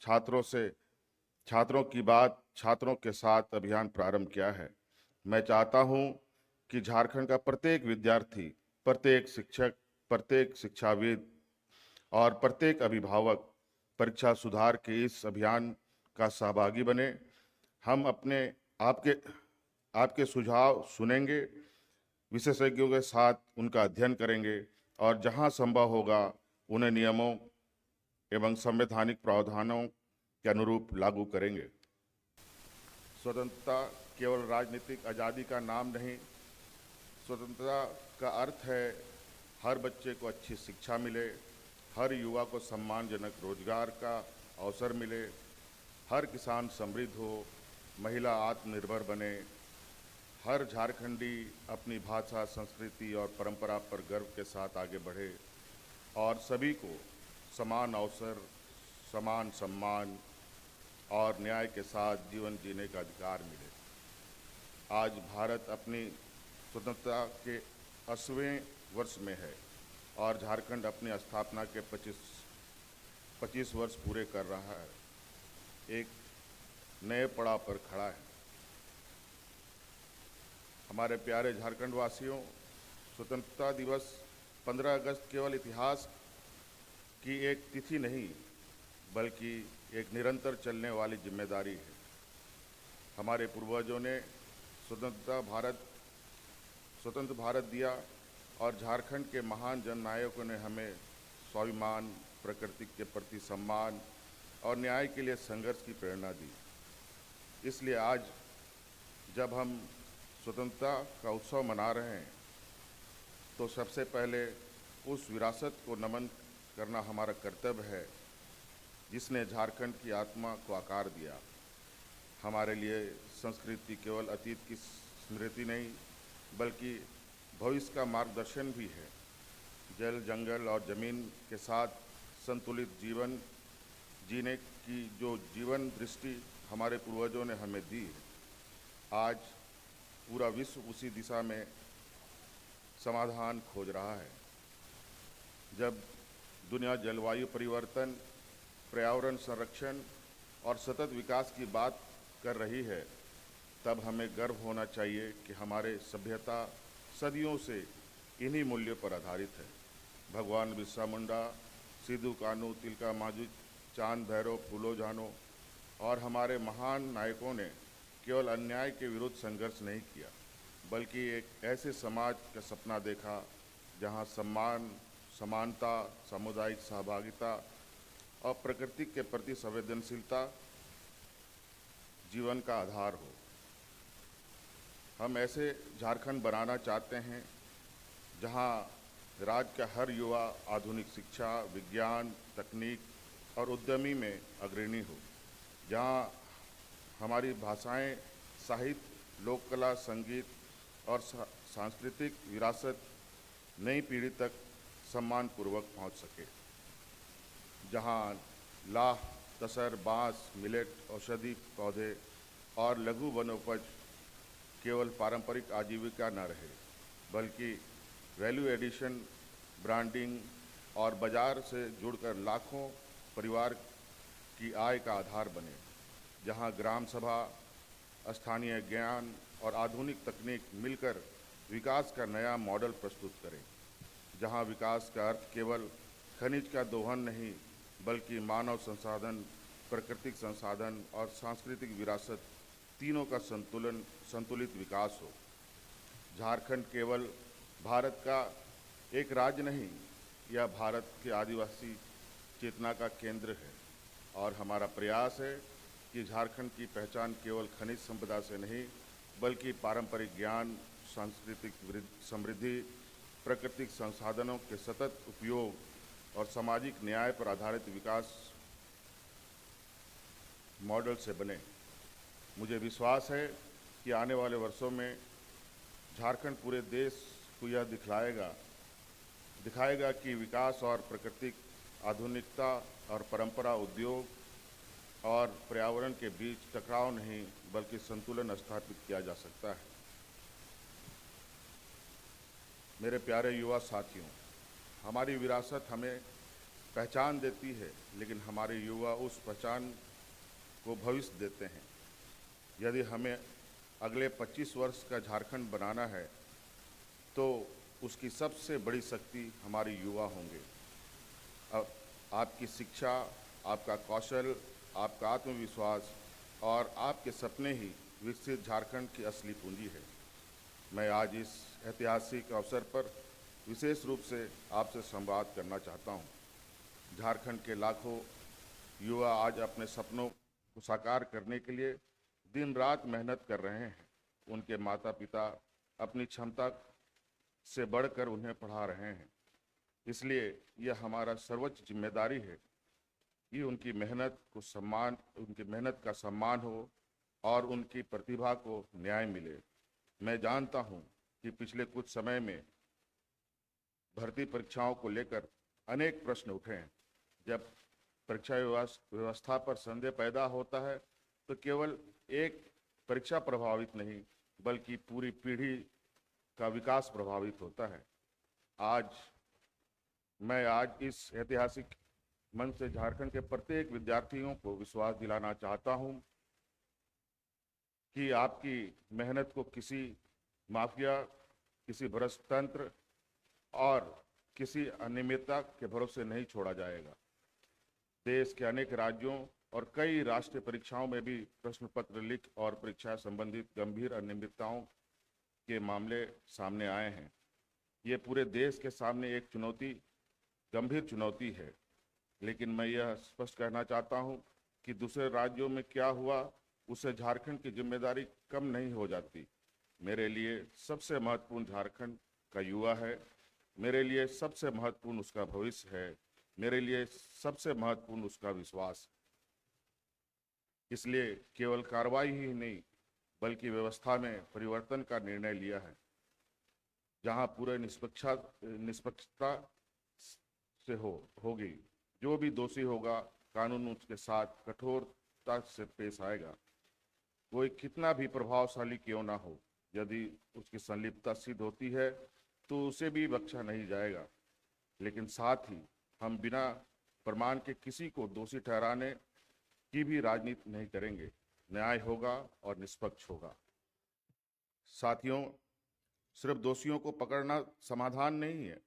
छात्रों की बात छात्रों के साथ अभियान प्रारंभ किया है। मैं चाहता हूं कि झारखंड का प्रत्येक विद्यार्थी, प्रत्येक शिक्षक, प्रत्येक शिक्षाविद और प्रत्येक अभिभावक परीक्षा सुधार के इस अभियान का सहभागी बने। हम अपने आपके आपके सुझाव सुनेंगे, विशेषज्ञों के साथ उनका अध्ययन करेंगे और जहां संभव होगा उन्हें नियमों एवं संवैधानिक प्रावधानों के अनुरूप लागू करेंगे। स्वतंत्रता केवल राजनीतिक आज़ादी का नाम नहीं, स्वतंत्रता का अर्थ है हर बच्चे को अच्छी शिक्षा मिले, हर युवा को सम्मानजनक रोजगार का अवसर मिले, हर किसान समृद्ध हो, महिला आत्मनिर्भर बने, हर झारखंडी अपनी भाषा, संस्कृति और परंपरा पर गर्व के साथ आगे बढ़े और सभी को समान अवसर, समान सम्मान और न्याय के साथ जीवन जीने का अधिकार मिले। आज भारत अपनी स्वतंत्रता के 80वें वर्ष में है और झारखंड अपनी स्थापना के 25 वर्ष पूरे कर रहा है, एक नए पड़ाव पर खड़ा है। हमारे प्यारे झारखंड वासियों, स्वतंत्रता दिवस 15 अगस्त केवल इतिहास की एक तिथि नहीं, बल्कि एक निरंतर चलने वाली जिम्मेदारी है। हमारे पूर्वजों ने स्वतंत्र भारत दिया और झारखंड के महान जननायकों ने हमें स्वाभिमान, प्रकृति के प्रति सम्मान और न्याय के लिए संघर्ष की प्रेरणा दी। इसलिए आज जब हम स्वतंत्रता का उत्सव मना रहे हैं, तो सबसे पहले उस विरासत को नमन करना हमारा कर्तव्य है जिसने झारखंड की आत्मा को आकार दिया। हमारे लिए संस्कृति केवल अतीत की स्मृति नहीं, बल्कि भविष्य का मार्गदर्शन भी है। जल, जंगल और जमीन के साथ संतुलित जीवन जीने की जो जीवन दृष्टि हमारे पूर्वजों ने हमें दी है, आज पूरा विश्व उसी दिशा में समाधान खोज रहा है। जब दुनिया जलवायु परिवर्तन, पर्यावरण संरक्षण और सतत विकास की बात कर रही है, तब हमें गर्व होना चाहिए कि हमारे सभ्यता सदियों से इन्हीं मूल्यों पर आधारित है। भगवान बिरसा मुंडा, सिद्धू कान्हू, तिलका मांझी, चांद भैरव, फूलो झानो और हमारे महान नायकों ने केवल अन्याय के विरुद्ध संघर्ष नहीं किया, बल्कि एक ऐसे समाज का सपना देखा जहां सम्मान, समानता, सामुदायिक सहभागिता और प्रकृति के प्रति संवेदनशीलता जीवन का आधार हो। हम ऐसे झारखंड बनाना चाहते हैं जहां राज्य का हर युवा आधुनिक शिक्षा, विज्ञान, तकनीक और उद्यमी में अग्रणी हो, जहां हमारी भाषाएं, साहित्य, लोक कला, संगीत और सांस्कृतिक विरासत नई पीढ़ी तक सम्मानपूर्वक पहुंच सके, जहां लाह, तसर, बांस, मिलेट, औषधि पौधे और लघु वनोपज केवल पारंपरिक आजीविका न रहे, बल्कि वैल्यू एडिशन, ब्रांडिंग और बाजार से जुड़कर लाखों परिवार की आय का आधार बने, जहां ग्राम सभा, स्थानीय ज्ञान और आधुनिक तकनीक मिलकर विकास का नया मॉडल प्रस्तुत करें, जहां विकास का अर्थ केवल खनिज का दोहन नहीं, बल्कि मानव संसाधन, प्राकृतिक संसाधन और सांस्कृतिक विरासत तीनों का संतुलित विकास हो। झारखंड केवल भारत का एक राज्य नहीं, यह भारत के आदिवासी चेतना का केंद्र है और हमारा प्रयास है कि झारखंड की पहचान केवल खनिज संपदा से नहीं, बल्कि पारंपरिक ज्ञान, सांस्कृतिक समृद्धि, प्राकृतिक संसाधनों के सतत उपयोग और सामाजिक न्याय पर आधारित विकास मॉडल से बने। मुझे विश्वास है कि आने वाले वर्षों में झारखंड पूरे देश को यह दिखाएगा कि विकास और प्राकृतिक, आधुनिकता और परंपरा, उद्योग और पर्यावरण के बीच टकराव नहीं, बल्कि संतुलन स्थापित किया जा सकता है। मेरे प्यारे युवा साथियों, हमारी विरासत हमें पहचान देती है, लेकिन हमारे युवा उस पहचान को भविष्य देते हैं। यदि हमें अगले 25 वर्ष का झारखंड बनाना है तो उसकी सबसे बड़ी शक्ति हमारे युवा होंगे। अब आपकी शिक्षा, आपका कौशल, आपका आत्मविश्वास और आपके सपने ही विकसित झारखंड की असली पूंजी है। मैं आज इस ऐतिहासिक अवसर पर विशेष रूप से आपसे संवाद करना चाहता हूं। झारखंड के लाखों युवा आज अपने सपनों को साकार करने के लिए दिन रात मेहनत कर रहे हैं। उनके माता पिता अपनी क्षमता से बढ़कर उन्हें पढ़ा रहे हैं। इसलिए यह हमारा सर्वोच्च जिम्मेदारी है कि उनकी मेहनत का सम्मान हो और उनकी प्रतिभा को न्याय मिले। मैं जानता हूं कि पिछले कुछ समय में भर्ती परीक्षाओं को लेकर अनेक प्रश्न उठे हैं। जब परीक्षा व्यवस्था पर संदेह पैदा होता है तो केवल एक परीक्षा प्रभावित नहीं, बल्कि पूरी पीढ़ी का विकास प्रभावित होता है। मैं आज इस ऐतिहासिक मंच से झारखंड के प्रत्येक विद्यार्थियों को विश्वास दिलाना चाहता हूं कि आपकी मेहनत को किसी माफिया, किसी भ्रष्ट तंत्र और किसी अनियमितता के भरोसे नहीं छोड़ा जाएगा। देश के अनेक राज्यों और कई राष्ट्रीय परीक्षाओं में भी प्रश्न पत्र लीक और परीक्षा संबंधित गंभीर अनियमितताओं के मामले सामने आए हैं। ये पूरे देश के सामने एक गंभीर चुनौती है। लेकिन मैं यह स्पष्ट कहना चाहता हूं कि दूसरे राज्यों में क्या हुआ उससे झारखंड की जिम्मेदारी कम नहीं हो जाती। मेरे लिए सबसे महत्वपूर्ण झारखंड का युवा है। मेरे लिए सबसे महत्वपूर्ण उसका भविष्य है। मेरे लिए सबसे महत्वपूर्ण उसका विश्वास। इसलिए केवल कार्रवाई ही नहीं, बल्कि व्यवस्था में परिवर्तन का निर्णय लिया है, जहां पूरे निष्पक्षता से होगी। जो भी दोषी होगा, कानून उसके साथ कठोरता से पेश आएगा। कोई कितना भी प्रभावशाली क्यों ना हो, यदि उसकी संलिप्तता सिद्ध होती है तो उसे भी बख्शा नहीं जाएगा। लेकिन साथ ही हम बिना प्रमाण के किसी को दोषी ठहराने की भी राजनीति नहीं करेंगे। न्याय होगा और निष्पक्ष होगा। साथियों, सिर्फ दोषियों को पकड़ना समाधान नहीं है।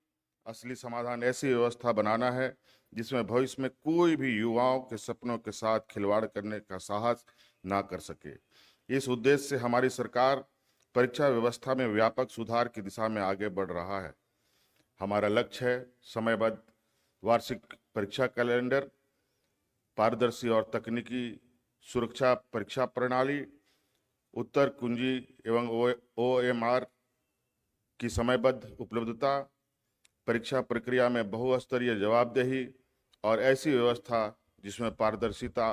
असली समाधान ऐसी व्यवस्था बनाना है जिसमें भविष्य में कोई भी युवाओं के सपनों के साथ खिलवाड़ करने का साहस ना कर सके। इस उद्देश्य से हमारी सरकार परीक्षा व्यवस्था में व्यापक सुधार की दिशा में आगे बढ़ रहा है। हमारा लक्ष्य है समयबद्ध वार्षिक परीक्षा कैलेंडर, पारदर्शी और तकनीकी सुरक्षा परीक्षा प्रणाली, उत्तर कुंजी एवं OMR की समयबद्ध उपलब्धता, परीक्षा प्रक्रिया में बहुस्तरीय जवाबदेही और ऐसी व्यवस्था जिसमें पारदर्शिता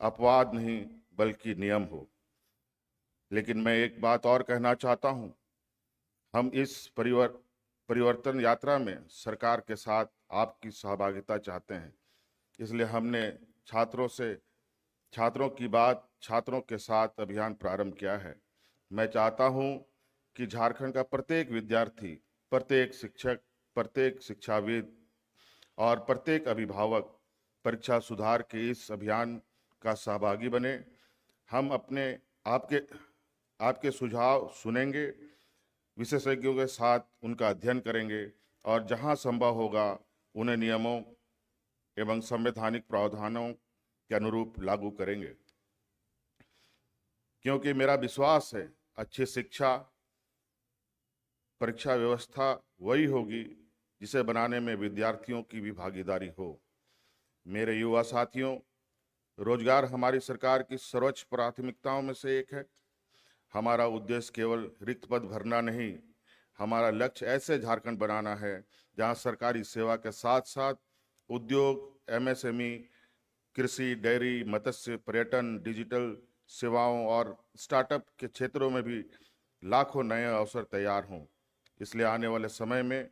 अपवाद नहीं बल्कि नियम हो। लेकिन मैं एक बात और कहना चाहता हूं, हम इस परिवर्तन यात्रा में सरकार के साथ आपकी सहभागिता चाहते हैं। इसलिए हमने छात्रों की बात छात्रों के साथ अभियान प्रारंभ किया है। मैं चाहता हूं कि झारखंड का प्रत्येक विद्यार्थी, प्रत्येक शिक्षक, प्रत्येक शिक्षाविद और प्रत्येक अभिभावक परीक्षा सुधार के इस अभियान का सहभागी बने। हम आपके सुझाव सुनेंगे, विशेषज्ञों के साथ उनका अध्ययन करेंगे और जहां संभव होगा उन्हें नियमों एवं संवैधानिक प्रावधानों के अनुरूप लागू करेंगे। क्योंकि मेरा विश्वास है अच्छी शिक्षा परीक्षा व्यवस्था वही होगी जिसे बनाने में विद्यार्थियों की भी भागीदारी हो। मेरे युवा साथियों, रोजगार हमारी सरकार की सर्वोच्च प्राथमिकताओं में से एक है। हमारा उद्देश्य केवल रिक्त पद भरना नहीं, हमारा लक्ष्य ऐसे झारखंड बनाना है जहां सरकारी सेवा के साथ साथ उद्योग, MSME, कृषि, डेयरी, मत्स्य, पर्यटन, डिजिटल सेवाओं और स्टार्टअप के क्षेत्रों में भी लाखों नए अवसर तैयार हों। इसलिए आने वाले समय में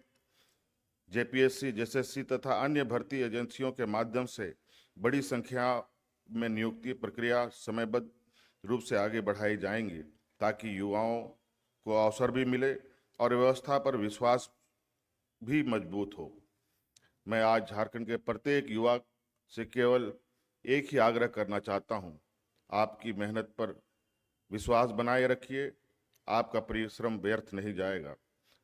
JPSC, SSC तथा अन्य भर्ती एजेंसियों के माध्यम से बड़ी संख्या में नियुक्ति प्रक्रिया समयबद्ध रूप से आगे बढ़ाई जाएंगी, ताकि युवाओं को अवसर भी मिले और व्यवस्था पर विश्वास भी मजबूत हो। मैं आज झारखंड के प्रत्येक युवा से केवल एक ही आग्रह करना चाहता हूं, आपकी मेहनत पर विश्वास बनाए रखिए। आपका परिश्रम व्यर्थ नहीं जाएगा।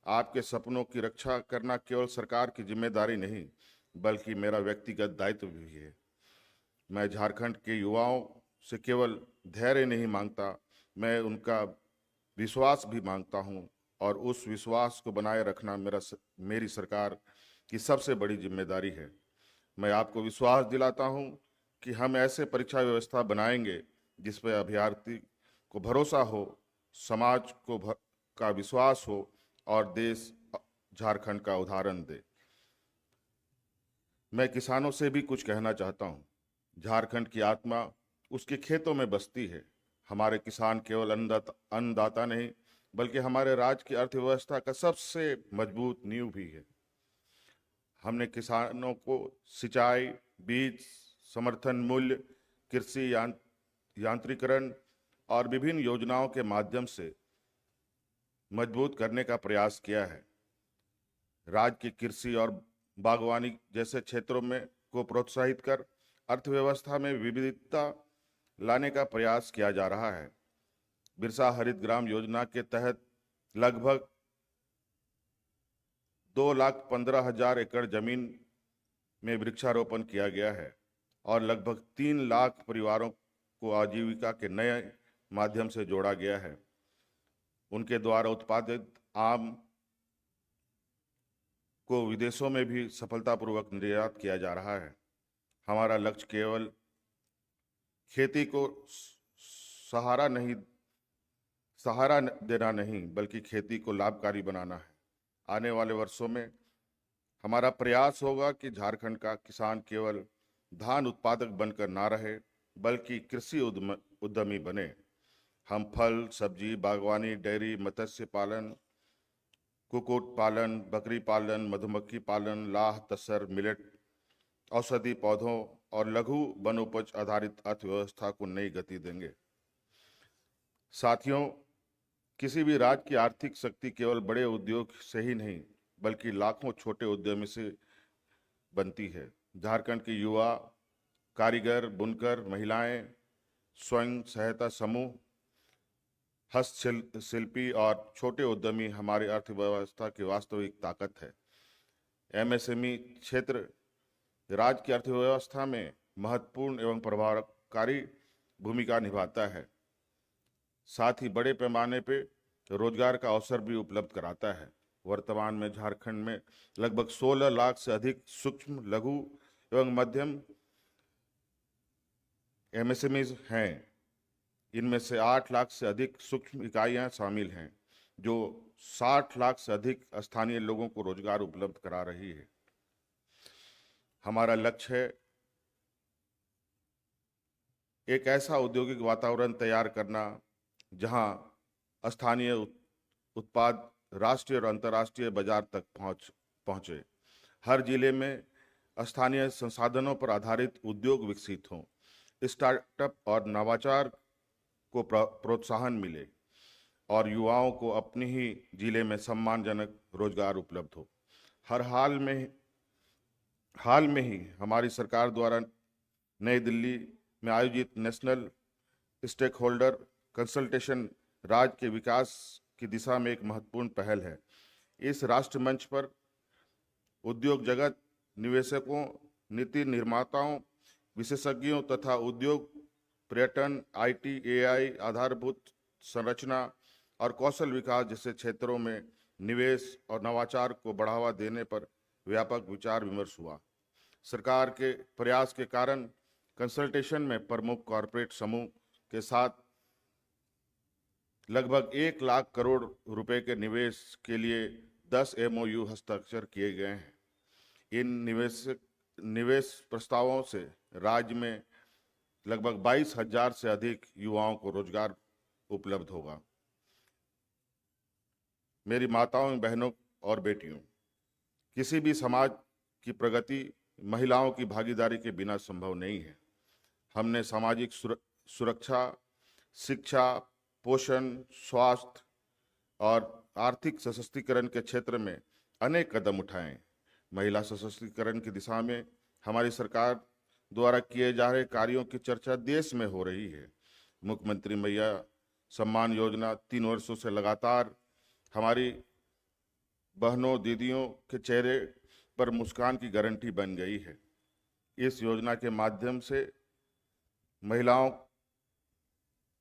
आपके सपनों की रक्षा करना केवल सरकार की जिम्मेदारी नहीं, बल्कि मेरा व्यक्तिगत दायित्व भी है। मैं झारखंड के युवाओं से केवल धैर्य नहीं मांगता, मैं उनका विश्वास भी मांगता हूं, और उस विश्वास को बनाए रखना मेरी सरकार की सबसे बड़ी जिम्मेदारी है। मैं आपको विश्वास दिलाता हूं कि हम ऐसे परीक्षा व्यवस्था बनाएंगे जिस पर अभ्यर्थी को भरोसा हो, समाज को का विश्वास हो और देश झारखंड का उदाहरण दे। मैं किसानों से भी कुछ कहना चाहता हूं। झारखंड की आत्मा उसके खेतों में बसती है। हमारे किसान केवल अन्नदाता नहीं, बल्कि हमारे राज्य की अर्थव्यवस्था का सबसे मजबूत नींव भी है। हमने किसानों को सिंचाई, बीज, समर्थन मूल्य, कृषि यांत्रिकरण और विभिन्न योजनाओं के माध्यम से मजबूत करने का प्रयास किया है। राज्य की कृषि और बागवानी जैसे क्षेत्रों में को प्रोत्साहित कर अर्थव्यवस्था में विविधता लाने का प्रयास किया जा रहा है। बिरसा हरित ग्राम योजना के तहत लगभग 2,15,000 एकड़ जमीन में वृक्षारोपण किया गया है और लगभग 3 लाख परिवारों को आजीविका के नए माध्यम से जोड़ा गया है। उनके द्वारा उत्पादित आम को विदेशों में भी सफलतापूर्वक निर्यात किया जा रहा है। हमारा लक्ष्य केवल खेती को सहारा देना नहीं, बल्कि खेती को लाभकारी बनाना है। आने वाले वर्षों में हमारा प्रयास होगा कि झारखंड का किसान केवल धान उत्पादक बनकर ना रहे, बल्कि कृषि उद्यमी बने। हम फल, सब्जी, बागवानी, डेयरी, मत्स्य पालन, कुक्कुट पालन, बकरी पालन, मधुमक्खी पालन, लाह, तसर, मिलेट, औषधि पौधों और लघु वनोपज आधारित अर्थव्यवस्था को नई गति देंगे। साथियों, किसी भी राज्य की आर्थिक शक्ति केवल बड़े उद्योग से ही नहीं, बल्कि लाखों छोटे उद्यमी से बनती है। झारखंड के युवा, कारीगर, बुनकर, महिलाएं, स्वयं सहायता समूह, हस्तशिल्पी और छोटे उद्यमी हमारी अर्थव्यवस्था की वास्तविक ताकत है। एमएसएमई क्षेत्र राज्य की अर्थव्यवस्था में महत्वपूर्ण एवं प्रभावकारी भूमिका निभाता है। साथ ही बड़े पैमाने पे रोजगार का अवसर भी उपलब्ध कराता है। वर्तमान में झारखंड में लगभग 16 लाख से अधिक सूक्ष्म, लघु एवं मध्यम एमएसएमईज हैं। इनमें से 8 लाख से अधिक सूक्ष्म इकाइयां शामिल हैं, जो 60 लाख से अधिक स्थानीय लोगों को रोजगार उपलब्ध करा रही है। हमारा लक्ष्य है एक ऐसा औद्योगिक वातावरण तैयार करना जहां स्थानीय उत्पाद राष्ट्रीय और अंतर्राष्ट्रीय बाजार तक पहुंचे। हर जिले में स्थानीय संसाधनों पर आधारित उद्योग विकसित हों, स्टार्टअप और नवाचार को प्रोत्साहन मिले और युवाओं को अपने ही जिले में सम्मानजनक रोजगार उपलब्ध हो। हाल में ही हमारी सरकार द्वारा नई दिल्ली में आयोजित नेशनल स्टेक होल्डर कंसल्टेशन राज्य के विकास की दिशा में एक महत्वपूर्ण पहल है। इस राष्ट्र मंच पर उद्योग जगत, निवेशकों, नीति निर्माताओं, विशेषज्ञों तथा उद्योग, पर्यटन, आईटी, एआई, आधारभूत संरचना और कौशल विकास जैसे क्षेत्रों में निवेश और नवाचार को बढ़ावा देने पर व्यापक विचार विमर्श हुआ। सरकार के प्रयास के कारण कंसल्टेशन में प्रमुख कॉरपोरेट समूह के साथ लगभग 1 लाख करोड़ रुपए के निवेश के लिए 10 एमओयू हस्ताक्षर किए गए हैं। इन निवेश प्रस्तावों से राज्य में लगभग 22,000 से अधिक युवाओं को रोजगार उपलब्ध होगा। मेरी माताओं, बहनों और बेटियों, किसी भी समाज की प्रगति महिलाओं की भागीदारी के बिना संभव नहीं है। हमने सामाजिक सुरक्षा, शिक्षा, पोषण, स्वास्थ्य और आर्थिक सशक्तिकरण के क्षेत्र में अनेक कदम उठाए। महिला सशक्तिकरण की दिशा में हमारी सरकार द्वारा किए जा रहे कार्यों की चर्चा देश में हो रही है। मुख्यमंत्री मैया सम्मान योजना 3 वर्षों से लगातार हमारी बहनों दीदियों के चेहरे पर मुस्कान की गारंटी बन गई है। इस योजना के माध्यम से महिलाओं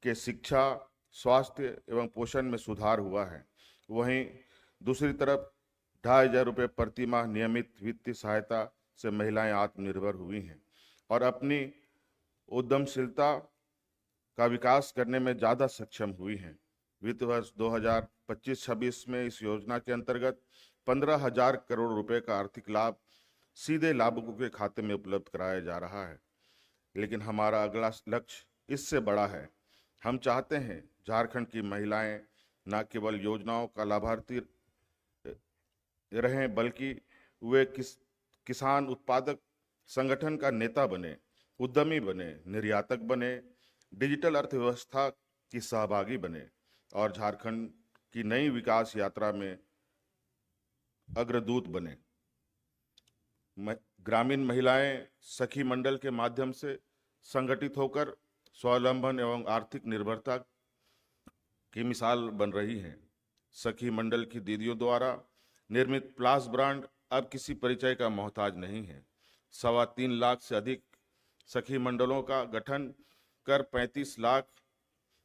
के शिक्षा, स्वास्थ्य एवं पोषण में सुधार हुआ है। वहीं दूसरी तरफ 2,500 रुपये प्रति माह नियमित वित्तीय सहायता से महिलाएं आत्मनिर्भर हुई हैं और अपनी उद्यमशीलता का विकास करने में ज़्यादा सक्षम हुई हैं। वित्त वर्ष 2025-26 में इस योजना के अंतर्गत 15,000 करोड़ रुपए का आर्थिक लाभ सीधे लाभुकों के खाते में उपलब्ध कराया जा रहा है। लेकिन हमारा अगला लक्ष्य इससे बड़ा है। हम चाहते हैं झारखंड की महिलाएं न केवल योजनाओं का लाभार्थी रहें, बल्कि वे किसान उत्पादक संगठन का नेता बने, उद्यमी बने, निर्यातक बने, डिजिटल अर्थव्यवस्था की सहभागी बने और झारखंड की नई विकास यात्रा में अग्रदूत बने। ग्रामीण महिलाएं सखी मंडल के माध्यम से संगठित होकर स्वावलंबन एवं आर्थिक निर्भरता की मिसाल बन रही हैं। सखी मंडल की दीदियों द्वारा निर्मित प्लास ब्रांड अब किसी परिचय का मोहताज नहीं है। 3.25 लाख से अधिक सखी मंडलों का गठन कर 35 लाख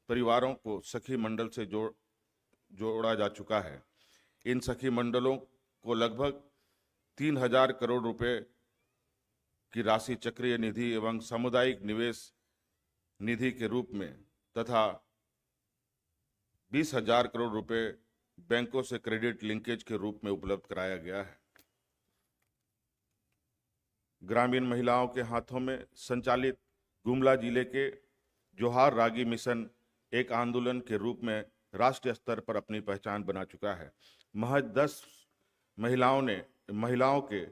परिवारों को सखी मंडल से जोड़ा जा चुका है। इन सखी मंडलों को लगभग 3,000 करोड़ रुपए की राशि चक्रीय निधि एवं सामुदायिक निवेश निधि के रूप में तथा 20,000 करोड़ रुपए बैंकों से क्रेडिट लिंकेज के रूप में उपलब्ध कराया गया है। ग्रामीण महिलाओं के हाथों में संचालित गुमला जिले के जोहार रागी मिशन एक आंदोलन के रूप में राष्ट्रीय स्तर पर अपनी पहचान बना चुका है। महज 10 महिलाओं के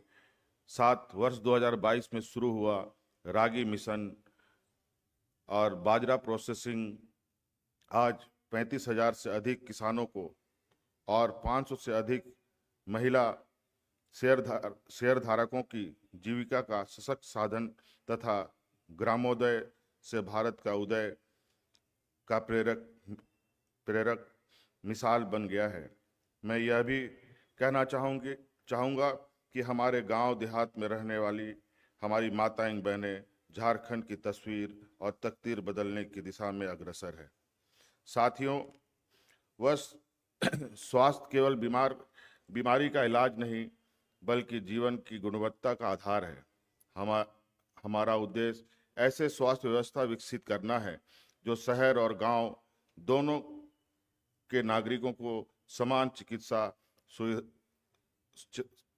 साथ वर्ष 2022 में शुरू हुआ रागी मिशन और बाजरा प्रोसेसिंग आज 35,000 से अधिक किसानों को और 500 से अधिक महिला शेयरधारकों की जीविका का सशक्त साधन तथा ग्रामोदय से भारत का उदय का प्रेरक मिसाल बन गया है। मैं यह भी कहना चाहूँगा कि हमारे गांव देहात में रहने वाली हमारी माताएं बहनें झारखंड की तस्वीर और तकदीर बदलने की दिशा में अग्रसर है। साथियों, स्वास्थ्य केवल बीमारी का इलाज नहीं बल्कि जीवन की गुणवत्ता का आधार है। हमारा उद्देश्य ऐसे स्वास्थ्य व्यवस्था विकसित करना है जो शहर और गांव दोनों के नागरिकों को समान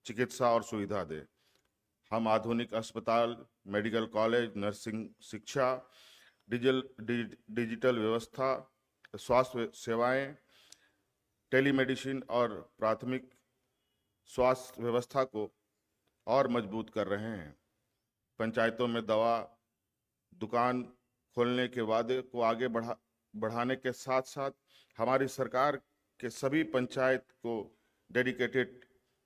चिकित्सा और सुविधा दे। हम आधुनिक अस्पताल, मेडिकल कॉलेज, नर्सिंग शिक्षा, डिजिटल व्यवस्था, स्वास्थ्य सेवाएं, टेलीमेडिसिन और प्राथमिक स्वास्थ्य व्यवस्था को और मजबूत कर रहे हैं। पंचायतों में दवा दुकान खोलने के वादे को आगे बढ़ाने के साथ साथ हमारी सरकार के सभी पंचायत को डेडिकेटेड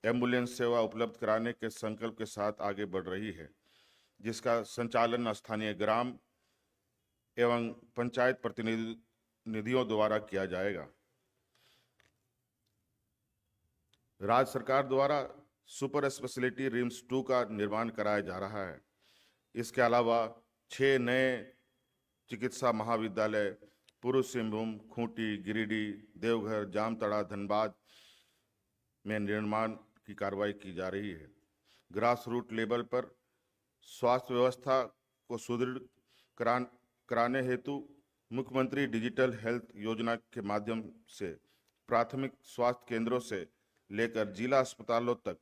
एम्बुलेंस सेवा उपलब्ध कराने के संकल्प के साथ आगे बढ़ रही है, जिसका संचालन स्थानीय ग्राम एवं पंचायत प्रतिनिधियों द्वारा किया जाएगा। राज्य सरकार द्वारा सुपर स्पेशलिटी रिम्स 2 का निर्माण कराया जा रहा है। इसके अलावा 6 नए चिकित्सा महाविद्यालय पूर्व सिंहभूम, खूंटी, गिरिडीह, देवघर, जामताड़ा, धनबाद में निर्माण की कार्रवाई की जा रही है। ग्रास रूट लेवल पर स्वास्थ्य व्यवस्था को सुदृढ़ कराने हेतु मुख्यमंत्री डिजिटल हेल्थ योजना के माध्यम से प्राथमिक स्वास्थ्य केंद्रों से लेकर जिला अस्पतालों तक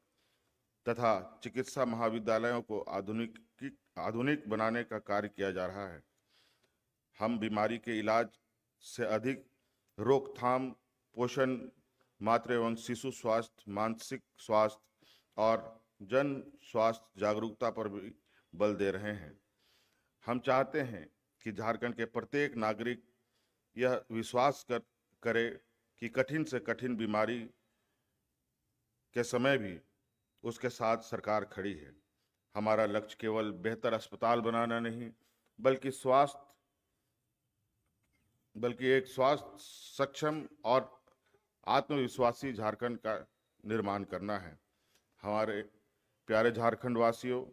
तथा चिकित्सा महाविद्यालयों को आधुनिक बनाने का कार्य किया जा रहा है। हम बीमारी के इलाज से अधिक रोकथाम, पोषण, मातृ एवं शिशु स्वास्थ्य, मानसिक स्वास्थ्य और जन स्वास्थ्य जागरूकता पर भी बल दे रहे हैं। हम चाहते हैं कि झारखंड के प्रत्येक नागरिक यह विश्वास करे कि कठिन से कठिन बीमारी के समय भी उसके साथ सरकार खड़ी है। हमारा लक्ष्य केवल बेहतर अस्पताल बनाना नहीं, बल्कि एक स्वास्थ्य सक्षम और आत्मविश्वासी झारखंड का निर्माण करना है। हमारे प्यारे झारखंड वासियों,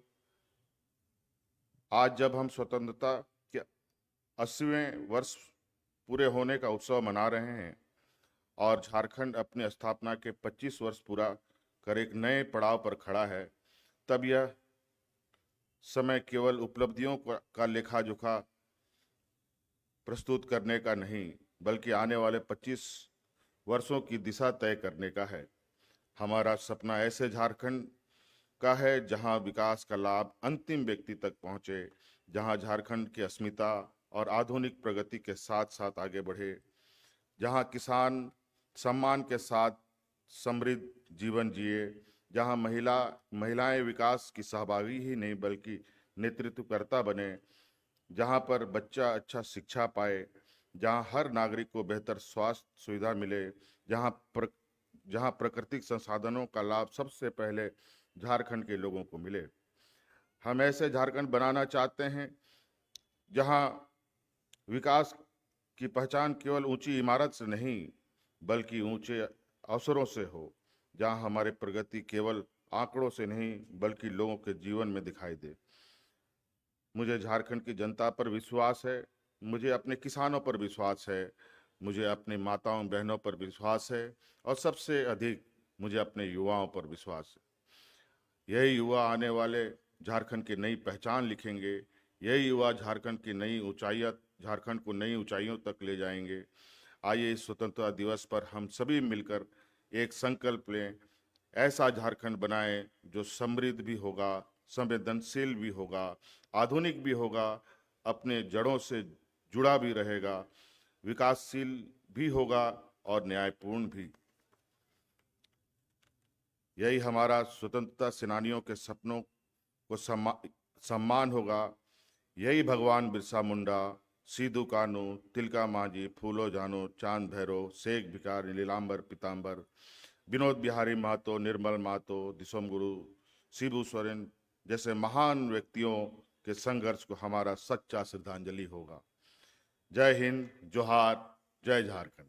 आज जब हम स्वतंत्रता के 80वें वर्ष पूरे होने का उत्सव मना रहे हैं और झारखंड अपनी स्थापना के 25 वर्ष पूरा कर एक नए पड़ाव पर खड़ा है, तब यह समय केवल उपलब्धियों का लेखा जोखा प्रस्तुत करने का नहीं, बल्कि आने वाले 25 वर्षों की दिशा तय करने का है। हमारा सपना ऐसे झारखंड का है जहां विकास का लाभ अंतिम व्यक्ति तक पहुंचे, जहां झारखंड की अस्मिता और आधुनिक प्रगति के साथ साथ आगे बढ़े, जहां किसान सम्मान के साथ समृद्ध जीवन जिए, जहां महिलाएं विकास की सहभागी ही नहीं बल्कि नेतृत्वकर्ता बने, जहां पर बच्चा अच्छा शिक्षा पाए, जहां हर नागरिक को बेहतर स्वास्थ्य सुविधा मिले, जहां प्राकृतिक संसाधनों का लाभ सबसे पहले झारखंड के लोगों को मिले। हम ऐसे झारखंड बनाना चाहते हैं जहां विकास की पहचान केवल ऊंची इमारत से नहीं, बल्कि ऊंचे अवसरों से हो, जहां हमारी प्रगति केवल आंकड़ों से नहीं बल्कि लोगों के जीवन में दिखाई दे। मुझे झारखंड की जनता पर विश्वास है, मुझे अपने किसानों पर विश्वास है, मुझे अपने माताओं बहनों पर विश्वास है और सबसे अधिक मुझे अपने युवाओं पर विश्वास है। यही युवा आने वाले झारखंड की नई पहचान लिखेंगे, यही युवा झारखंड को नई ऊंचाइयों तक ले जाएंगे। आइए इस स्वतंत्रता दिवस पर हम सभी मिलकर एक संकल्प लें, ऐसा झारखंड बनाएं जो समृद्ध भी होगा, संवेदनशील भी होगा, आधुनिक भी होगा, अपने जड़ों से जुड़ा भी रहेगा, विकासशील भी होगा और न्यायपूर्ण भी। यही हमारा स्वतंत्रता सेनानियों के सपनों को सम्मान होगा। यही भगवान बिरसा मुंडा, सीधू कानू, तिलका मांझी, फूलो जानो, चांद भैरव, शेख भिखारी, नीलांबर पीताम्बर, विनोद बिहारी महतो, निर्मल महतो, दिसोम गुरु, शिबू सोरेन जैसे महान व्यक्तियों के संघर्ष को हमारा सच्चा श्रद्धांजलि होगा। जय हिंद, जोहार, जय झारखंड।